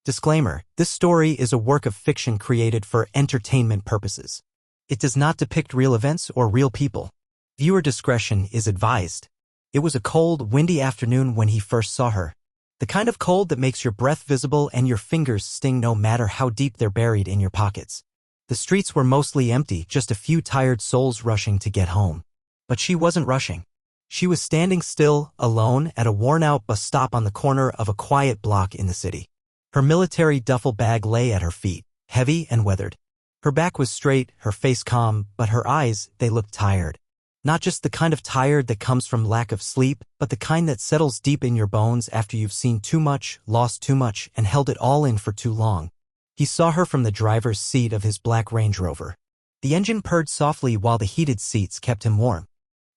Disclaimer: this story is a work of fiction created for entertainment purposes. It does not depict real events or real people. Viewer discretion is advised. It was a cold, windy afternoon when he first saw her. The kind of cold that makes your breath visible and your fingers sting no matter how deep they're buried in your pockets. The streets were mostly empty, just a few tired souls rushing to get home. But she wasn't rushing. She was standing still, alone, at a worn-out bus stop on the corner of a quiet block in the city. Her military duffel bag lay at her feet, heavy and weathered. Her back was straight, her face calm, but her eyes, they looked tired. Not just the kind of tired that comes from lack of sleep, but the kind that settles deep in your bones after you've seen too much, lost too much, and held it all in for too long. He saw her from the driver's seat of his black Range Rover. The engine purred softly while the heated seats kept him warm.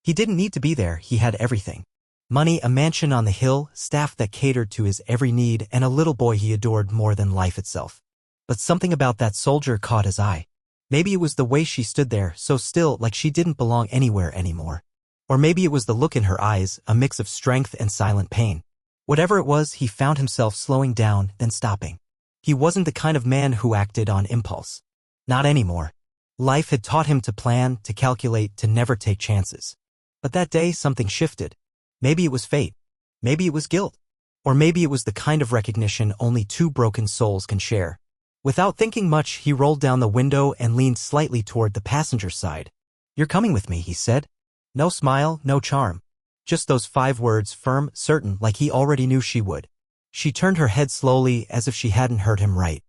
He didn't need to be there, he had everything. Money, a mansion on the hill, staff that catered to his every need, and a little boy he adored more than life itself. But something about that soldier caught his eye. Maybe it was the way she stood there, so still, like she didn't belong anywhere anymore. Or maybe it was the look in her eyes, a mix of strength and silent pain. Whatever it was, he found himself slowing down, then stopping. He wasn't the kind of man who acted on impulse. Not anymore. Life had taught him to plan, to calculate, to never take chances. But that day, something shifted. Maybe it was fate. Maybe it was guilt. Or maybe it was the kind of recognition only two broken souls can share. Without thinking much, he rolled down the window and leaned slightly toward the passenger side. "You're coming with me," he said. No smile, no charm. Just those 5 words, firm, certain, like he already knew she would. She turned her head slowly, as if she hadn't heard him right.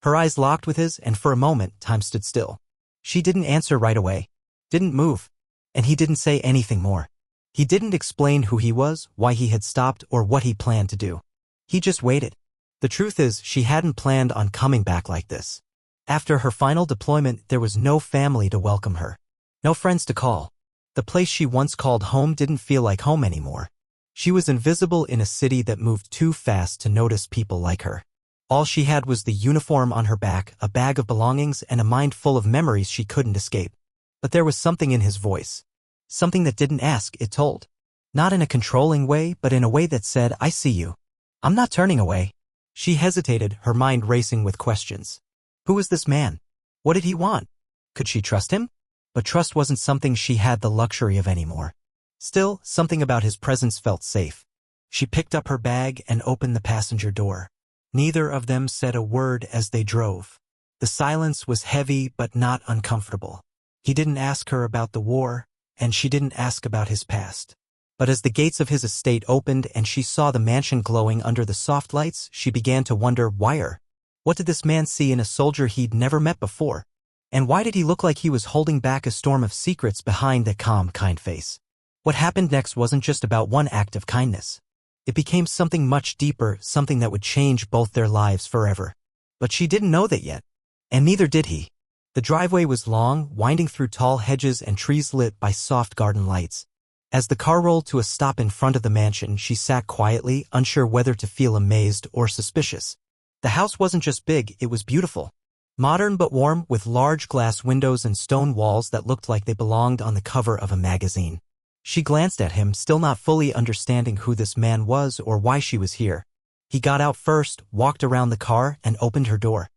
Her eyes locked with his, and for a moment, time stood still. She didn't answer right away. Didn't move. And he didn't say anything more. He didn't explain who he was, why he had stopped, or what he planned to do. He just waited. The truth is, she hadn't planned on coming back like this. After her final deployment, there was no family to welcome her. No friends to call. The place she once called home didn't feel like home anymore. She was invisible in a city that moved too fast to notice people like her. All she had was the uniform on her back, a bag of belongings, and a mind full of memories she couldn't escape. But there was something in his voice. Something that didn't ask, it told. Not in a controlling way, but in a way that said, "I see you. I'm not turning away." She hesitated, her mind racing with questions. Who was this man? What did he want? Could she trust him? But trust wasn't something she had the luxury of anymore. Still, something about his presence felt safe. She picked up her bag and opened the passenger door. Neither of them said a word as they drove. The silence was heavy but not uncomfortable. He didn't ask her about the war, and she didn't ask about his past. But as the gates of his estate opened and she saw the mansion glowing under the soft lights, she began to wonder why her. What did this man see in a soldier he'd never met before? And why did he look like he was holding back a storm of secrets behind that calm, kind face? What happened next wasn't just about one act of kindness. It became something much deeper, something that would change both their lives forever. But she didn't know that yet. And neither did he. The driveway was long, winding through tall hedges and trees lit by soft garden lights. As the car rolled to a stop in front of the mansion, she sat quietly, unsure whether to feel amazed or suspicious. The house wasn't just big, it was beautiful. Modern but warm, with large glass windows and stone walls that looked like they belonged on the cover of a magazine. She glanced at him, still not fully understanding who this man was or why she was here. He got out first, walked around the car, and opened her door.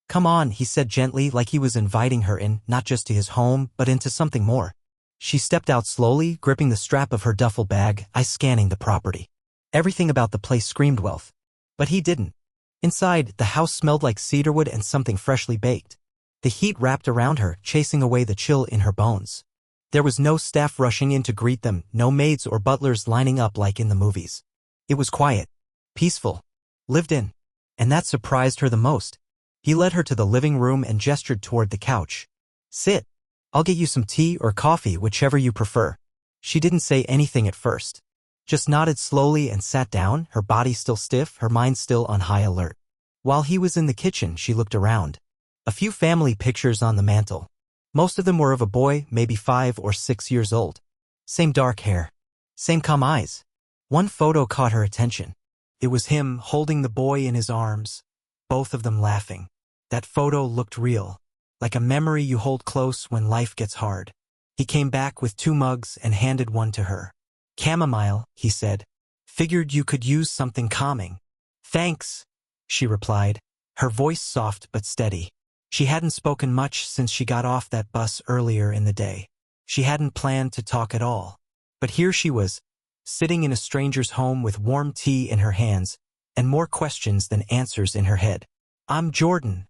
"Come on," he said gently, like he was inviting her in, not just to his home, but into something more. She stepped out slowly, gripping the strap of her duffel bag, eyes scanning the property. Everything about the place screamed wealth. But he didn't. Inside, the house smelled like cedarwood and something freshly baked. The heat wrapped around her, chasing away the chill in her bones. There was no staff rushing in to greet them, no maids or butlers lining up like in the movies. It was quiet, peaceful, lived in. And that surprised her the most. He led her to the living room and gestured toward the couch. "Sit. I'll get you some tea or coffee, whichever you prefer." She didn't say anything at first. Just nodded slowly and sat down, her body still stiff, her mind still on high alert. While he was in the kitchen, she looked around. A few family pictures on the mantel. Most of them were of a boy, maybe 5 or 6 years old. Same dark hair. Same calm eyes. One photo caught her attention. It was him holding the boy in his arms, both of them laughing. That photo looked real. Like a memory you hold close when life gets hard. He came back with 2 mugs and handed one to her. "Chamomile," he said. "Figured you could use something calming." "Thanks." she replied, her voice soft but steady. She hadn't spoken much since she got off that bus earlier in the day. She hadn't planned to talk at all. But here she was, sitting in a stranger's home with warm tea in her hands and more questions than answers in her head. "I'm Jordan,"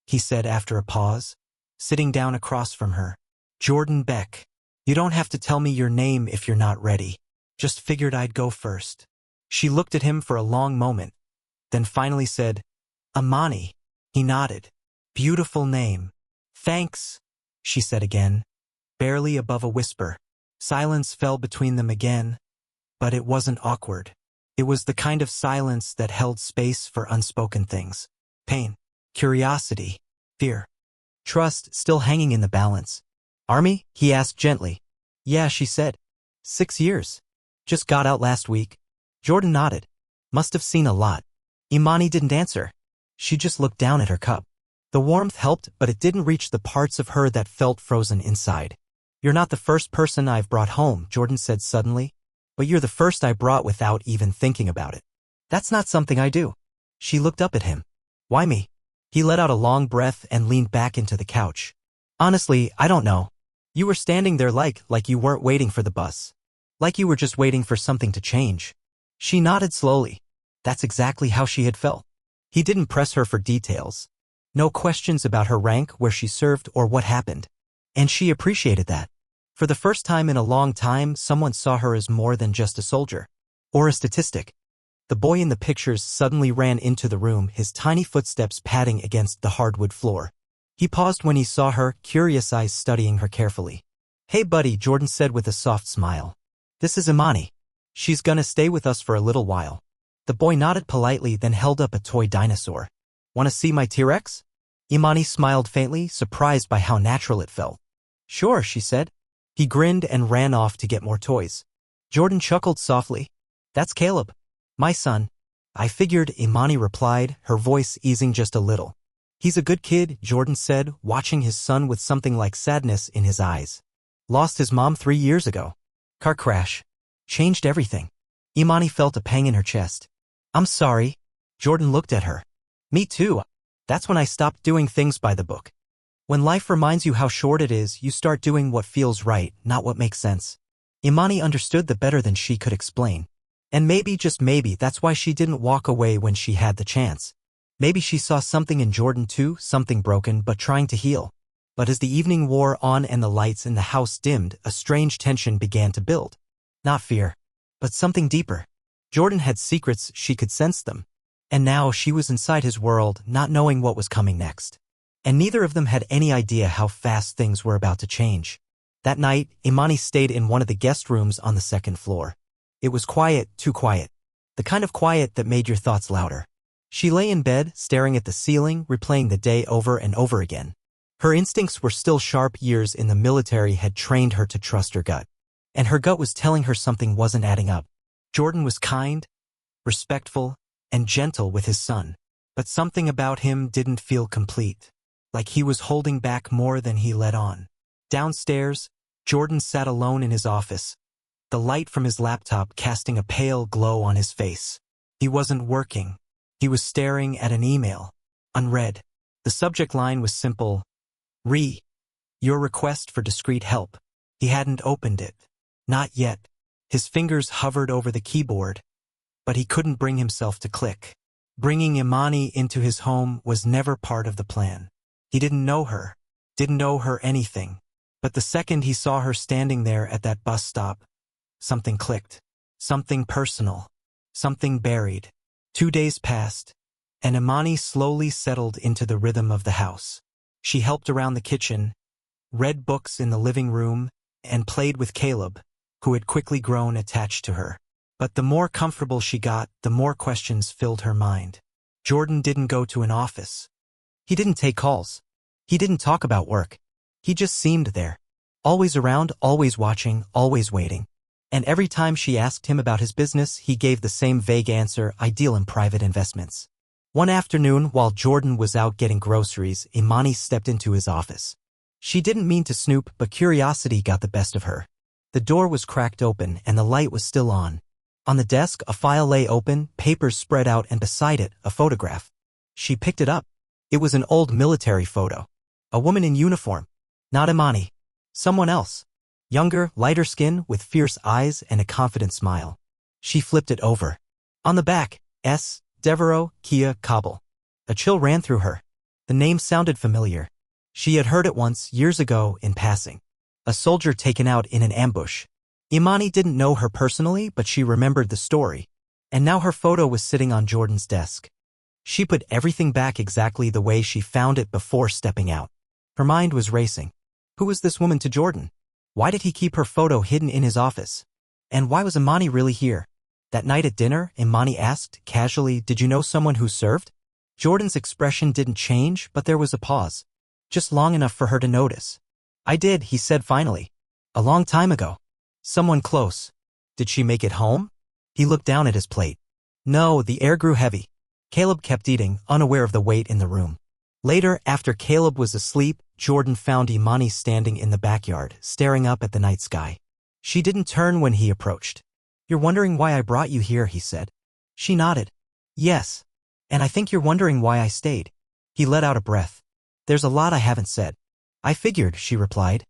he said after a pause, sitting down across from her. "Jordan Beck. You don't have to tell me your name if you're not ready. Just figured I'd go first." She looked at him for a long moment, then finally said, "Imani." He nodded. "Beautiful name." "Thanks," she said again, barely above a whisper. Silence fell between them again, but it wasn't awkward. It was the kind of silence that held space for unspoken things. Pain, curiosity, fear, trust still hanging in the balance. "Army?" he asked gently. "Yeah," she said. 6 years. Just got out last week." Jordan nodded. Must have seen a lot. Imani didn't answer. She just looked down at her cup. The warmth helped, but it didn't reach the parts of her that felt frozen inside. "You're not the first person I've brought home," Jordan said suddenly. "But you're the first I brought without even thinking about it. That's not something I do." She looked up at him. "Why me?" He let out a long breath and leaned back into the couch. "Honestly, I don't know. You were standing there like you weren't waiting for the bus. Like you were just waiting for something to change." She nodded slowly. That's exactly how she had felt. He didn't press her for details. No questions about her rank, where she served, or what happened. And she appreciated that. For the first time in a long time, someone saw her as more than just a soldier. Or a statistic. The boy in the pictures suddenly ran into the room, his tiny footsteps padding against the hardwood floor. He paused when he saw her, curious eyes studying her carefully. "Hey buddy," Jordan said with a soft smile. "This is Imani. She's gonna stay with us for a little while." The boy nodded politely, then held up a toy dinosaur. "Wanna see my T-Rex?" Imani smiled faintly, surprised by how natural it felt. "Sure," she said. He grinned and ran off to get more toys. Jordan chuckled softly. "That's Caleb. My son." "I figured," Imani replied, her voice easing just a little. "He's a good kid," Jordan said, watching his son with something like sadness in his eyes. "Lost his mom 3 years ago. Car crash. Changed everything." Imani felt a pang in her chest. "I'm sorry." Jordan looked at her. "Me too. That's when I stopped doing things by the book. When life reminds you how short it is, you start doing what feels right, not what makes sense." Imani understood that better than she could explain. And maybe, just maybe, that's why she didn't walk away when she had the chance. Maybe she saw something in Jordan too, something broken but trying to heal. But as the evening wore on and the lights in the house dimmed, a strange tension began to build. Not fear, but something deeper. Jordan had secrets, she could sense them. And now she was inside his world, not knowing what was coming next. And neither of them had any idea how fast things were about to change. That night, Imani stayed in one of the guest rooms on the 2nd floor. It was quiet, too quiet. The kind of quiet that made your thoughts louder. She lay in bed, staring at the ceiling, replaying the day over and over again. Her instincts were still sharp. Years in the military had trained her to trust her gut. And her gut was telling her something wasn't adding up. Jordan was kind, respectful, and gentle with his son. But something about him didn't feel complete. Like he was holding back more than he let on. Downstairs, Jordan sat alone in his office, the light from his laptop casting a pale glow on his face. He wasn't working. He was staring at an email, unread. The subject line was simple. Your request for discreet help. He hadn't opened it. Not yet. His fingers hovered over the keyboard, but he couldn't bring himself to click. Bringing Imani into his home was never part of the plan. He didn't know her anything. But the second he saw her standing there at that bus stop, something clicked. Something personal. Something buried. 2 days passed, and Imani slowly settled into the rhythm of the house. She helped around the kitchen, read books in the living room, and played with Caleb, who had quickly grown attached to her. But the more comfortable she got, the more questions filled her mind. Jordan didn't go to an office. He didn't take calls. He didn't talk about work. He just seemed there. Always around, always watching, always waiting. And every time she asked him about his business, he gave the same vague answer, I deal in private investments. One afternoon, while Jordan was out getting groceries, Imani stepped into his office. She didn't mean to snoop, but curiosity got the best of her. The door was cracked open, and the light was still on. On the desk, a file lay open, papers spread out, and beside it, a photograph. She picked it up. It was an old military photo. A woman in uniform. Not Imani. Someone else. Younger, lighter skin, with fierce eyes and a confident smile. She flipped it over. On the back, S. Devereaux, Kia, Kabul. A chill ran through her. The name sounded familiar. She had heard it once, years ago, in passing. A soldier taken out in an ambush. Imani didn't know her personally, but she remembered the story. And now her photo was sitting on Jordan's desk. She put everything back exactly the way she found it before stepping out. Her mind was racing. Who was this woman to Jordan? Why did he keep her photo hidden in his office? And why was Imani really here? That night at dinner, Imani asked, casually, "Did you know someone who served?" Jordan's expression didn't change, but there was a pause. Just long enough for her to notice. "I did," he said finally. "A long time ago. Someone close. Did she make it home?" He looked down at his plate. No, the air grew heavy. Caleb kept eating, unaware of the weight in the room. Later, after Caleb was asleep, Jordan found Imani standing in the backyard, staring up at the night sky. She didn't turn when he approached. "You're wondering why I brought you here," he said. She nodded. "Yes. And I think you're wondering why I stayed." He let out a breath. "There's a lot I haven't said." "I figured," she replied.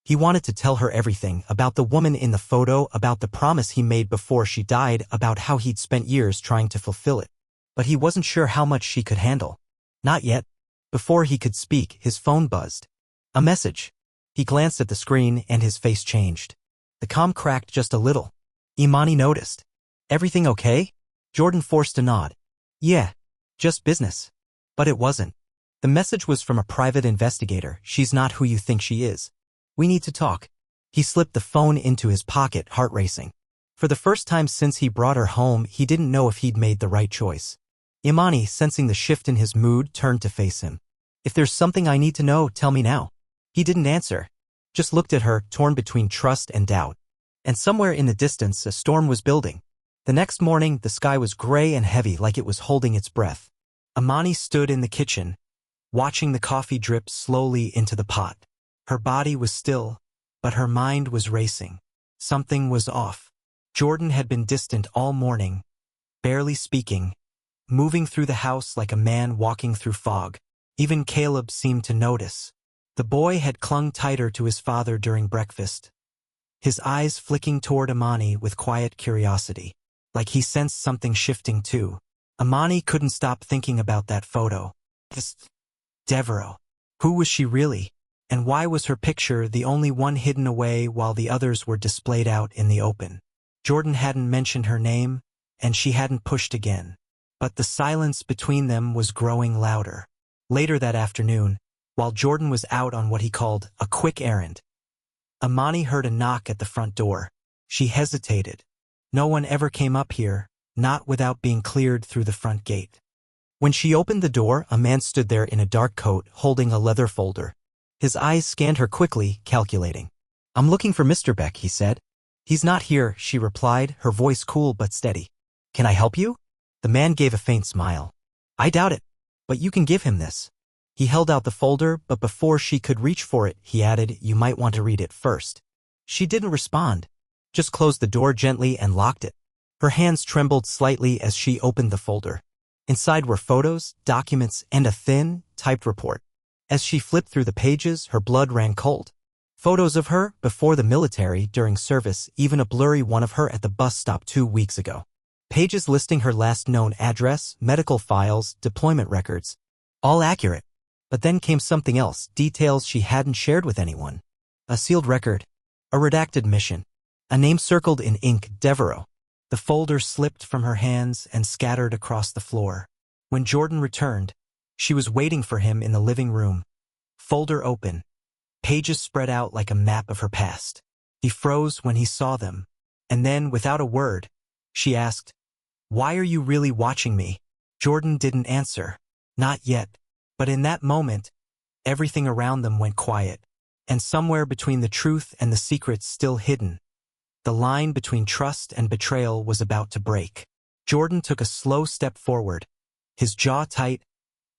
He wanted to tell her everything, about the woman in the photo, about the promise he made before she died, about how he'd spent years trying to fulfill it. But he wasn't sure how much she could handle. Not yet. Before he could speak, his phone buzzed. A message. He glanced at the screen and his face changed. The comm cracked just a little. Imani noticed. "Everything okay?" Jordan forced a nod. "Yeah. Just business." But it wasn't. The message was from a private investigator. "She's not who you think she is. We need to talk." He slipped the phone into his pocket, heart racing. For the first time since he brought her home, he didn't know if he'd made the right choice. Imani, sensing the shift in his mood, turned to face him. "If there's something I need to know, tell me now." He didn't answer. Just looked at her, torn between trust and doubt. And somewhere in the distance, a storm was building. The next morning, the sky was gray and heavy, like it was holding its breath. Imani stood in the kitchen, watching the coffee drip slowly into the pot. Her body was still, but her mind was racing. Something was off. Jordan had been distant all morning, barely speaking, moving through the house like a man walking through fog. Even Caleb seemed to notice. The boy had clung tighter to his father during breakfast, his eyes flicking toward Imani with quiet curiosity, like he sensed something shifting too. Imani couldn't stop thinking about that photo. This Devereaux. Who was she really? And why was her picture the only one hidden away while the others were displayed out in the open? Jordan hadn't mentioned her name, and she hadn't pushed again. But the silence between them was growing louder. Later that afternoon, while Jordan was out on what he called a quick errand, Imani heard a knock at the front door. She hesitated. No one ever came up here, not without being cleared through the front gate. When she opened the door, a man stood there in a dark coat, holding a leather folder. His eyes scanned her quickly, calculating. "I'm looking for Mr. Beck," he said. "He's not here," she replied, her voice cool but steady. "Can I help you?" The man gave a faint smile. "I doubt it. But you can give him this." He held out the folder, but before she could reach for it, he added, "You might want to read it first." She didn't respond, just closed the door gently and locked it. Her hands trembled slightly as she opened the folder. Inside were photos, documents, and a thin, typed report. As she flipped through the pages, her blood ran cold. Photos of her, before the military, during service, even a blurry one of her at the bus stop 2 weeks ago. Pages listing her last known address, medical files, deployment records. All accurate. But then came something else, details she hadn't shared with anyone. A sealed record. A redacted mission. A name circled in ink, Devereaux. The folder slipped from her hands and scattered across the floor. When Jordan returned, she was waiting for him in the living room. Folder open. Pages spread out like a map of her past. He froze when he saw them. And then, without a word, she asked, "Why are you really watching me?" Jordan didn't answer. Not yet. But in that moment, everything around them went quiet. And somewhere between the truth and the secrets still hidden, the line between trust and betrayal was about to break. Jordan took a slow step forward, his jaw tight,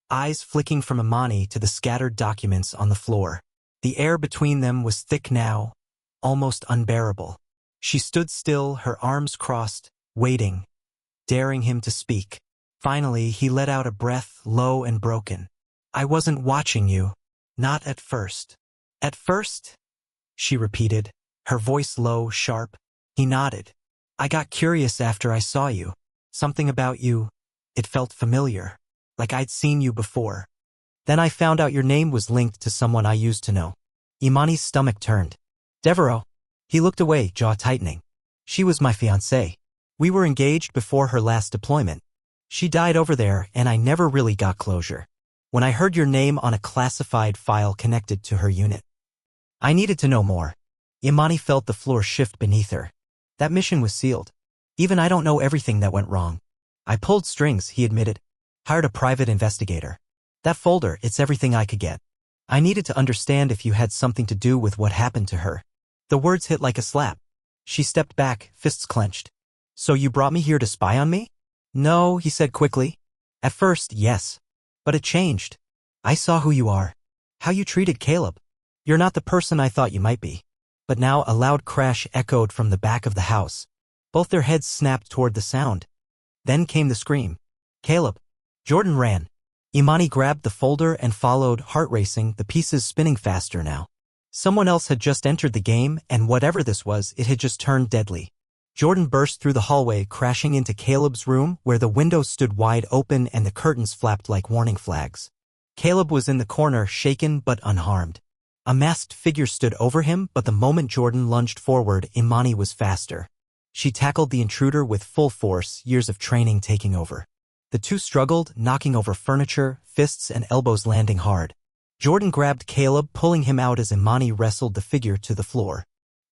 eyes flicking from Imani to the scattered documents on the floor. The air between them was thick now, almost unbearable. She stood still, her arms crossed, waiting, daring him to speak. Finally, he let out a breath, low and broken. I wasn't watching you. Not at first. At first? She repeated, her voice low, sharp. He nodded. I got curious after I saw you. Something about you. It felt familiar. Like I'd seen you before. Then I found out your name was linked to someone I used to know. Imani's stomach turned. Devereaux. He looked away, jaw tightening. She was my fiancée. We were engaged before her last deployment. She died over there, and I never really got closure. When I heard your name on a classified file connected to her unit, I needed to know more. Imani felt the floor shift beneath her. That mission was sealed. Even I don't know everything that went wrong. I pulled strings, he admitted. Hired a private investigator. That folder, it's everything I could get. I needed to understand if you had something to do with what happened to her. The words hit like a slap. She stepped back, fists clenched. So you brought me here to spy on me? No, he said quickly. At first, yes. But it changed. I saw who you are. How you treated Caleb. You're not the person I thought you might be. But now a loud crash echoed from the back of the house. Both their heads snapped toward the sound. Then came the scream. Caleb. Jordan ran. Imani grabbed the folder and followed, heart racing, the pieces spinning faster now. Someone else had just entered the game, and whatever this was, it had just turned deadly. Jordan burst through the hallway, crashing into Caleb's room, where the window stood wide open and the curtains flapped like warning flags. Caleb was in the corner, shaken but unharmed. A masked figure stood over him, but the moment Jordan lunged forward, Imani was faster. She tackled the intruder with full force, years of training taking over. The two struggled, knocking over furniture, fists and elbows landing hard. Jordan grabbed Caleb, pulling him out as Imani wrestled the figure to the floor.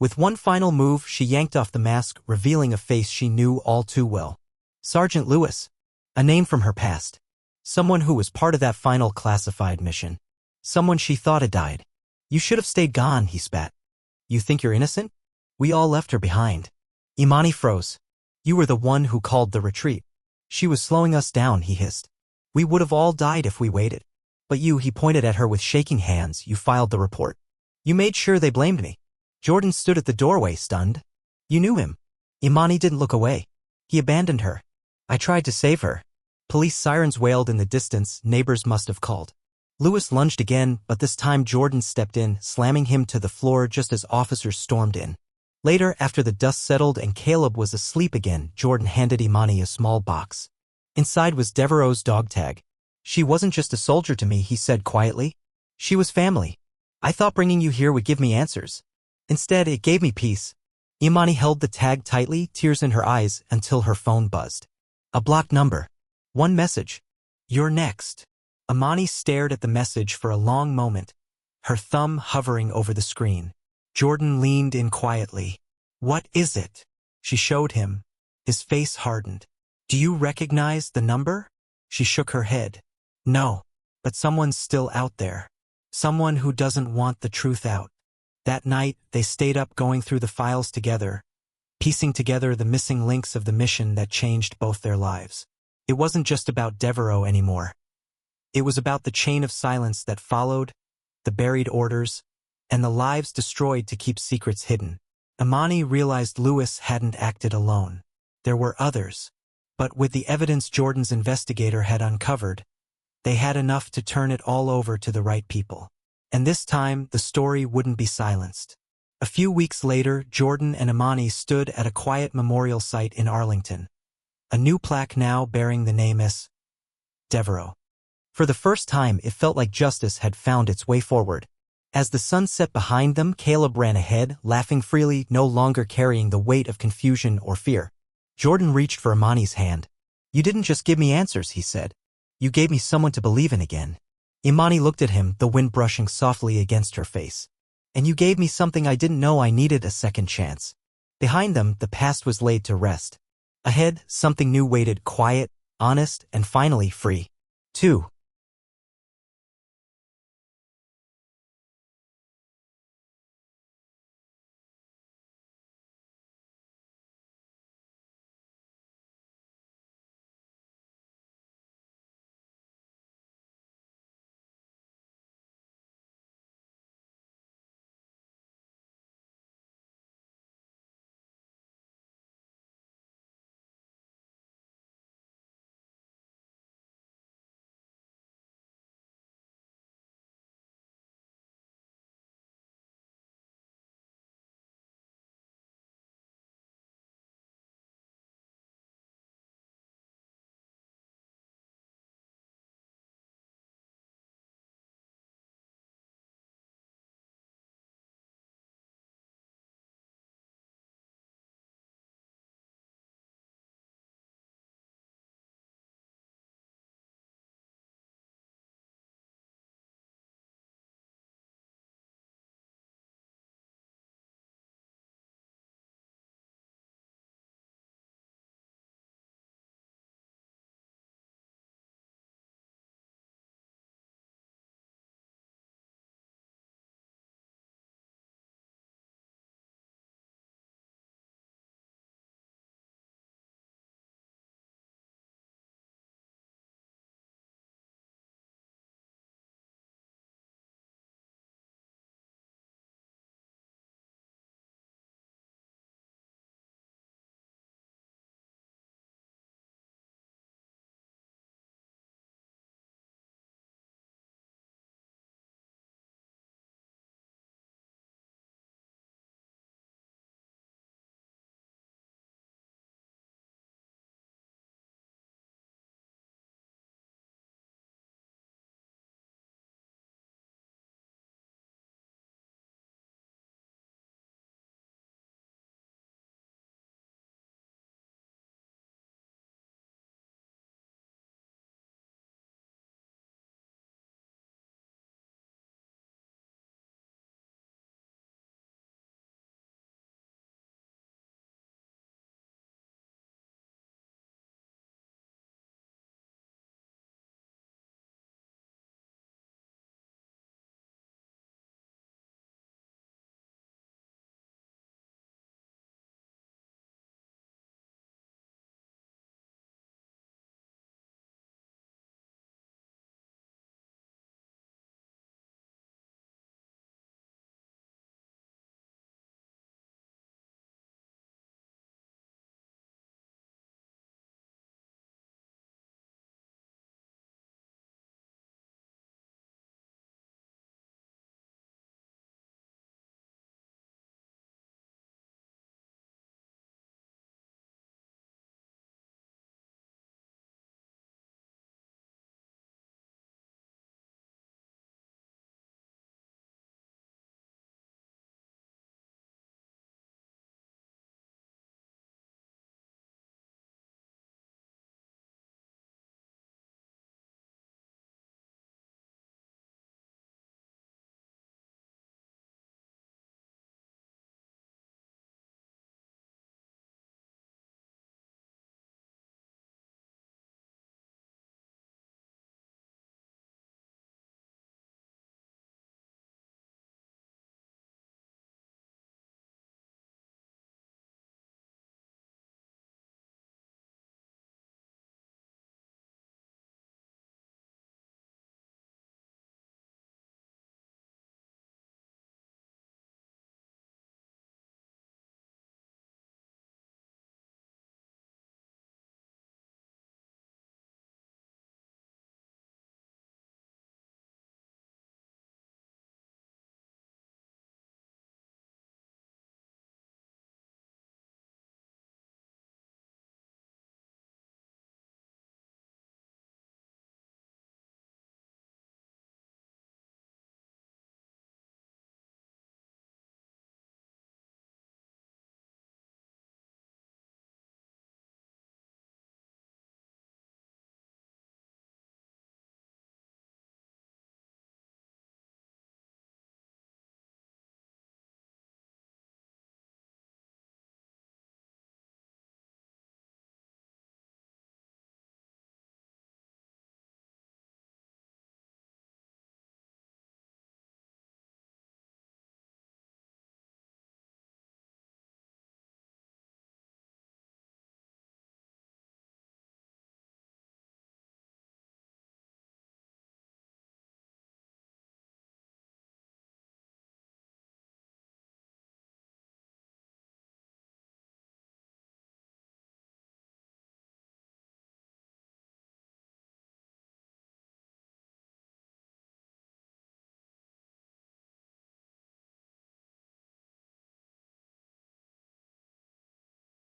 With one final move, she yanked off the mask, revealing a face she knew all too well. Sergeant Lewis. A name from her past. Someone who was part of that final classified mission. Someone she thought had died. You should have stayed gone, he spat. You think you're innocent? We all left her behind. Imani froze. You were the one who called the retreat. She was slowing us down, he hissed. We would have all died if we waited. But you, he pointed at her with shaking hands, you filed the report. You made sure they blamed me. Jordan stood at the doorway, stunned. You knew him. Imani didn't look away. He abandoned her. I tried to save her. Police sirens wailed in the distance, neighbors must have called. Lewis lunged again, but this time Jordan stepped in, slamming him to the floor just as officers stormed in. Later, after the dust settled and Caleb was asleep again, Jordan handed Imani a small box. Inside was Devereaux's dog tag. She wasn't just a soldier to me, he said quietly. She was family. I thought bringing you here would give me answers. Instead, it gave me peace. Imani held the tag tightly, tears in her eyes, until her phone buzzed. A blocked number. One message. You're next. Imani stared at the message for a long moment, her thumb hovering over the screen. Jordan leaned in quietly. What is it? She showed him. His face hardened. Do you recognize the number? She shook her head. No, but someone's still out there. Someone who doesn't want the truth out. That night, they stayed up going through the files together, piecing together the missing links of the mission that changed both their lives. It wasn't just about Devereaux anymore. It was about the chain of silence that followed, the buried orders, and the lives destroyed to keep secrets hidden. Imani realized Lewis hadn't acted alone. There were others. But with the evidence Jordan's investigator had uncovered, they had enough to turn it all over to the right people. And this time, the story wouldn't be silenced. A few weeks later, Jordan and Imani stood at a quiet memorial site in Arlington. A new plaque now bearing the name S. Devereaux. For the first time, it felt like justice had found its way forward. As the sun set behind them, Caleb ran ahead, laughing freely, no longer carrying the weight of confusion or fear. Jordan reached for Imani's hand. You didn't just give me answers, he said. You gave me someone to believe in again. Imani looked at him, the wind brushing softly against her face. And you gave me something I didn't know I needed, a second chance. Behind them, the past was laid to rest. Ahead, something new waited, quiet, honest, and finally free. 2.